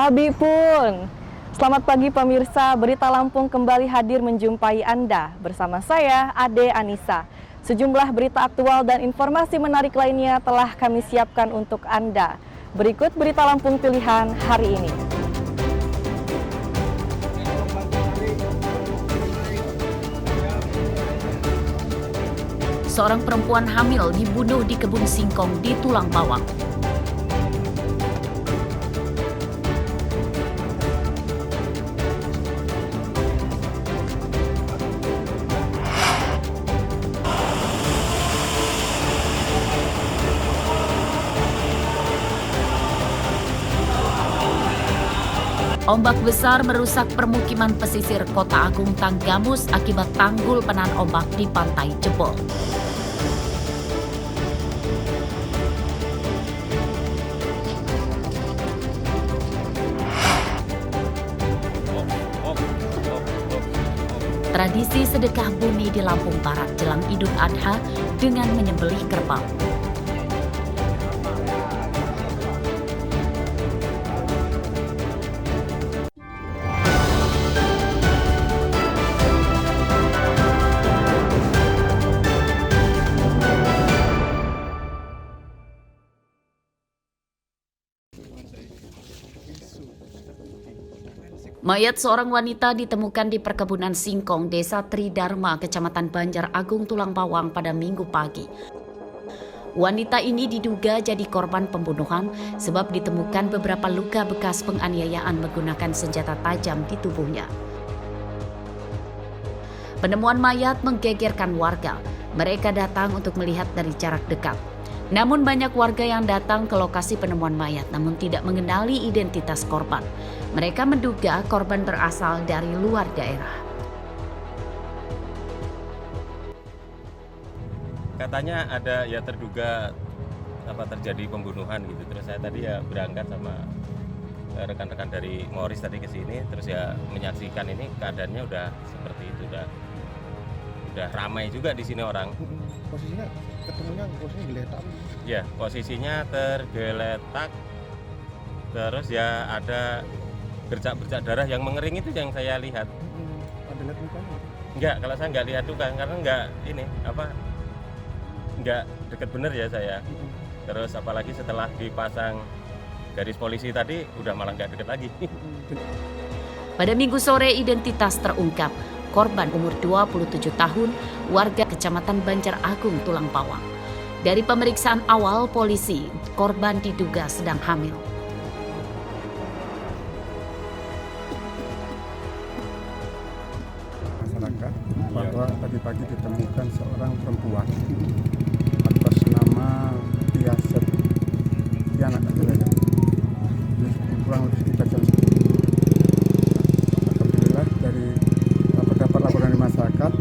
Abi pun. Selamat pagi pemirsa, Berita Lampung kembali hadir menjumpai Anda. Bersama saya, Ade Anissa. Sejumlah berita aktual dan informasi menarik lainnya telah kami siapkan untuk Anda. Berikut Berita Lampung pilihan hari ini. Seorang perempuan hamil dibunuh di kebun singkong di Tulang Bawang. Ombak besar merusak permukiman pesisir Kota Agung Tanggamus akibat tanggul penahan ombak di pantai jebol. Tradisi sedekah bumi di Lampung Barat jelang Idul Adha dengan menyembelih kerbau. Mayat seorang wanita ditemukan di perkebunan singkong Desa Tridharma, Kecamatan Banjar Agung, Tulang Bawang pada Minggu pagi. Wanita ini diduga jadi korban pembunuhan sebab ditemukan beberapa luka bekas penganiayaan menggunakan senjata tajam di tubuhnya. Penemuan mayat menggegerkan warga. Mereka datang untuk melihat dari jarak dekat. Namun banyak warga yang datang ke lokasi penemuan mayat namun tidak mengenali identitas korban. Mereka menduga korban berasal dari luar daerah. Katanya ada ya terduga terjadi pembunuhan gitu. Terus saya tadi ya berangkat sama rekan-rekan dari Moris tadi ke sini, terus ya menyaksikan ini keadaannya udah seperti itu, udah ramai juga di sini orang. Posisinya ketemunya geletak. Ya, posisinya tergeletak. Terus ya ada bercak-bercak darah yang mengering itu yang saya lihat. Ada lihat mukanya? Enggak, kalau saya nggak lihat juga karena nggak deket bener ya saya. Terus apalagi setelah dipasang garis polisi tadi udah malah nggak deket lagi. Pada Minggu sore identitas terungkap. Korban umur 27 tahun, warga Kecamatan Banjar Agung, Tulang Bawang. Dari pemeriksaan awal polisi, korban diduga sedang hamil. Masyarakat bahwa tadi pagi ditemukan seorang perempuan atas nama Tia anak laki-laki. Kurang lebih sekitar jam 10. Alhamdulillah dari dapat laporan dari masyarakat,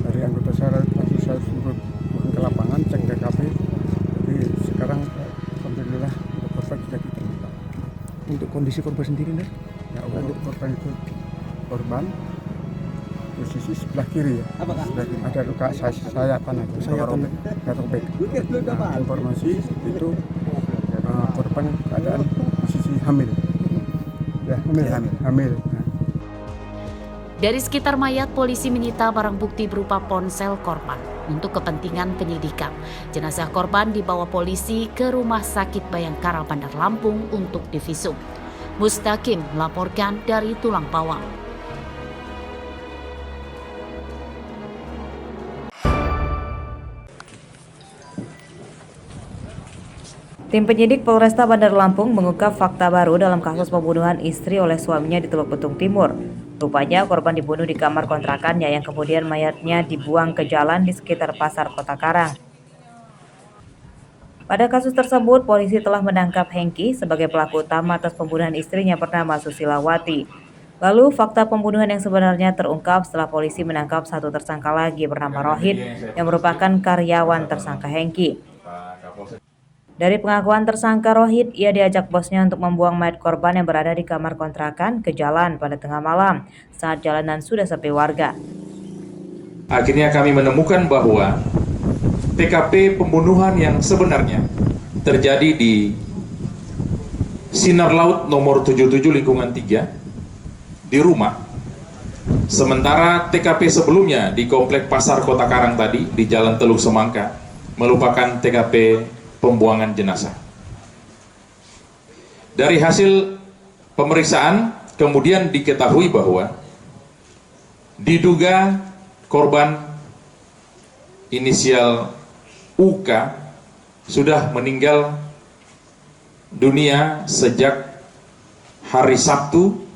dari anggota saya suruh ke lapangan cek TKP. Jadi sekarang alhamdulillah untuk korban sudah ditemukan. Untuk kondisi korban sendiri nih? Ya, untuk korban itu korban posisi sebelah kiri ya. Apakah? Ada luka sayatan itu, robek. Nah, informasi itu korban keadaan posisi hamil. Ya, hamil. Nah. Dari sekitar mayat, polisi menyita barang bukti berupa ponsel korban untuk kepentingan penyidikan. Jenazah korban dibawa polisi ke Rumah Sakit Bayangkara Bandar Lampung untuk divisum. Mustaqim melaporkan dari Tulang Bawang. Tim penyidik Polresta Bandar Lampung mengungkap fakta baru dalam kasus pembunuhan istri oleh suaminya di Teluk Betung Timur. Rupanya korban dibunuh di kamar kontrakannya yang kemudian mayatnya dibuang ke jalan di sekitar Pasar Kota Karang. Pada kasus tersebut, polisi telah menangkap Hengki sebagai pelaku utama atas pembunuhan istrinya bernama Susilawati. Lalu fakta pembunuhan yang sebenarnya terungkap setelah polisi menangkap satu tersangka lagi bernama Rohit yang merupakan karyawan tersangka Hengki. Dari pengakuan tersangka Rohit, ia diajak bosnya untuk membuang mayat korban yang berada di kamar kontrakan ke jalan pada tengah malam saat jalanan sudah sepi warga. Akhirnya kami menemukan bahwa TKP pembunuhan yang sebenarnya terjadi di Sinar Laut nomor 77 lingkungan 3 di rumah. Sementara TKP sebelumnya di Komplek Pasar Kota Karang tadi di Jalan Teluk Semangka merupakan TKP pembuangan jenazah. Dari hasil pemeriksaan kemudian diketahui bahwa diduga korban inisial UK sudah meninggal dunia sejak hari Sabtu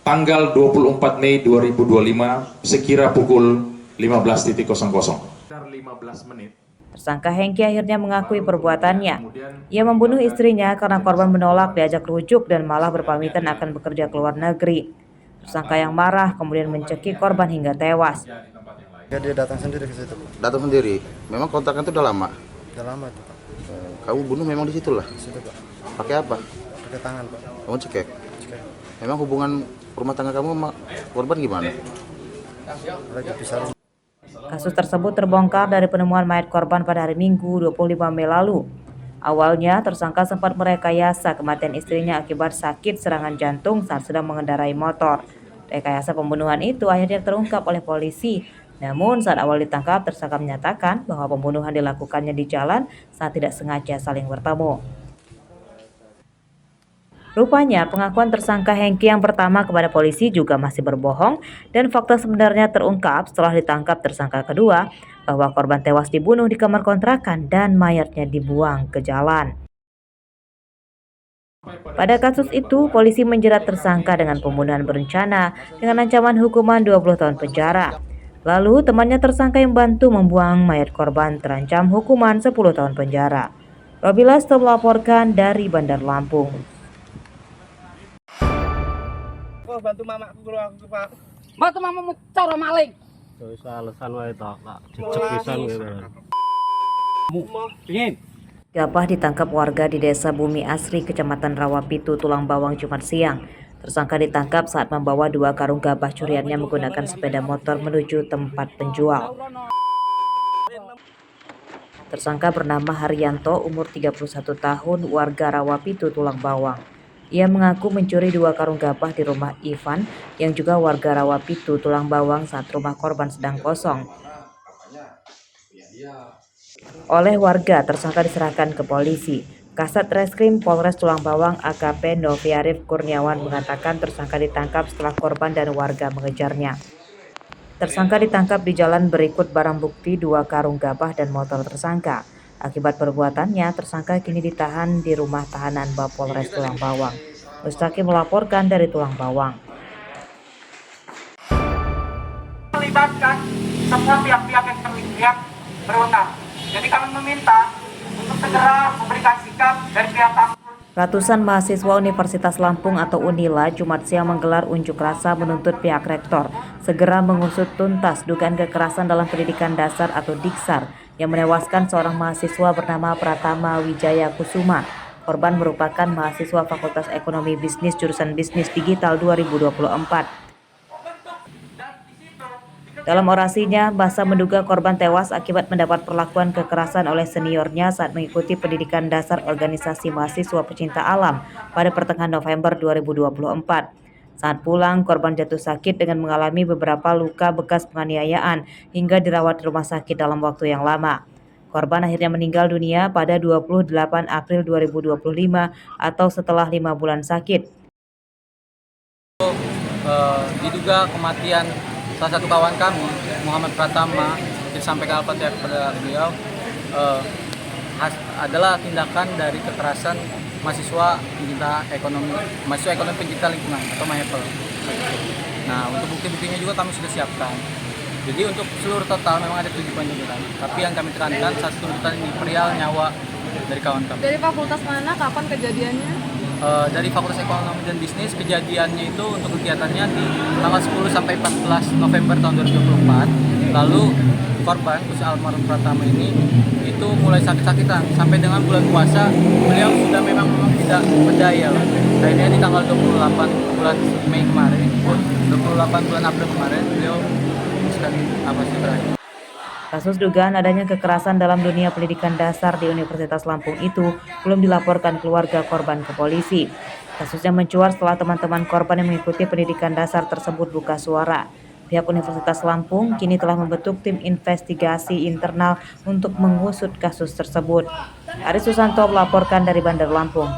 tanggal 24 Mei 2025 sekira pukul 15.00. 15 menit. Tersangka Hengki akhirnya mengakui perbuatannya. Ia membunuh istrinya karena korban menolak diajak rujuk dan malah berpamitan akan bekerja ke luar negeri. Tersangka yang marah kemudian mencekik korban hingga tewas. Ya, dia datang sendiri ke situ. Datang sendiri. Memang kontrakan itu udah lama. Udah lama itu, Pak. Kamu bunuh memang di situ lah. Di situ, Pak. Pakai apa? Pakai tangan, Pak. Kamu cekek. Cekek. Memang hubungan rumah tangga kamu sama korban gimana? Lagi pisah. Kasus tersebut terbongkar dari penemuan mayat korban pada hari Minggu 25 Mei lalu. Awalnya, tersangka sempat merekayasa kematian istrinya akibat sakit serangan jantung saat sedang mengendarai motor. Rekayasa pembunuhan itu akhirnya terungkap oleh polisi. Namun, saat awal ditangkap, tersangka menyatakan bahwa pembunuhan dilakukannya di jalan saat tidak sengaja saling bertemu. Rupanya, pengakuan tersangka Hengki yang pertama kepada polisi juga masih berbohong dan fakta sebenarnya terungkap setelah ditangkap tersangka kedua bahwa korban tewas dibunuh di kamar kontrakan dan mayatnya dibuang ke jalan. Pada kasus itu, polisi menjerat tersangka dengan pembunuhan berencana dengan ancaman hukuman 20 tahun penjara. Lalu, temannya tersangka yang bantu membuang mayat korban terancam hukuman 10 tahun penjara. Robila Sto melaporkan dari Bandar Lampung. Bantu mamaku kalau aku, Pak. Bantu mamamu cara maling. Wis alasan wae to, Kak. Jejeg pisan gitu. Pingin. Gabah ditangkap warga di Desa Bumi Asri, Kecamatan Rawapitu, Tulang Bawang, Jumat siang. Tersangka ditangkap saat membawa 2 karung gabah curiannya menggunakan sepeda motor menuju tempat penjual. Tersangka bernama Haryanto, umur 31 tahun, warga Rawapitu, Tulang Bawang. Ia mengaku mencuri 2 karung gabah di rumah Ivan yang juga warga Rawapitu, Tulang Bawang saat rumah korban sedang kosong. Oleh warga, tersangka diserahkan ke polisi. Kasat Reskrim Polres Tulang Bawang AKP Noviarif Kurniawan mengatakan tersangka ditangkap setelah korban dan warga mengejarnya. Tersangka ditangkap di jalan berikut barang bukti 2 karung gabah dan motor tersangka. Akibat perbuatannya, tersangka kini ditahan di rumah tahanan Mapolres Tulang Bawang. Mustaqim melaporkan dari Tulang Bawang. Melibatkan semua pihak-pihak yang berwenang. Jadi kami meminta untuk segera memberikan sikap dari pihak Ratusan mahasiswa Universitas Lampung atau Unila Jumat siang menggelar unjuk rasa menuntut pihak rektor segera mengusut tuntas dugaan kekerasan dalam pendidikan dasar atau Diksar yang menewaskan seorang mahasiswa bernama Pratama Wijaya Kusuma. Korban merupakan mahasiswa Fakultas Ekonomi Bisnis jurusan Bisnis Digital 2024. Dalam orasinya, massa menduga korban tewas akibat mendapat perlakuan kekerasan oleh seniornya saat mengikuti pendidikan dasar organisasi mahasiswa pecinta alam pada pertengahan November 2024. Saat pulang, korban jatuh sakit dengan mengalami beberapa luka bekas penganiayaan hingga dirawat di rumah sakit dalam waktu yang lama. Korban akhirnya meninggal dunia pada 28 April 2025 atau setelah 5 bulan sakit. Diduga kematian salah satu kawan kami, Muhammad Pratama, disampaikan Al-Fatihah kepada beliau, adalah tindakan dari kekerasan mahasiswa ekonomi pencinta lingkungan atau MAEPL. Nah, untuk bukti-buktinya juga kami sudah siapkan. Jadi untuk seluruh total memang ada 7 penjelasan. Tapi yang kami tekankan satu tuntutan ini perihal nyawa dari kawan kami. Dari fakultas mana? Kapan kejadiannya? Dari Fakultas Ekonomi dan Bisnis, kejadiannya itu untuk kegiatannya di tanggal 10 sampai 14 November tahun 2024. Lalu korban, almarhum Pratama ini itu mulai sakit-sakitan sampai dengan bulan puasa beliau sudah memang tidak berdaya. Akhirnya di tanggal 28 bulan Mei kemarin, 28 bulan April kemarin beliau sekali berakhir. Kasus dugaan adanya kekerasan dalam dunia pendidikan dasar di Universitas Lampung itu belum dilaporkan keluarga korban ke polisi. Kasusnya mencuat setelah teman-teman korban yang mengikuti pendidikan dasar tersebut buka suara. Pihak Universitas Lampung kini telah membentuk tim investigasi internal untuk mengusut kasus tersebut. Aris Susanto melaporkan dari Bandar Lampung.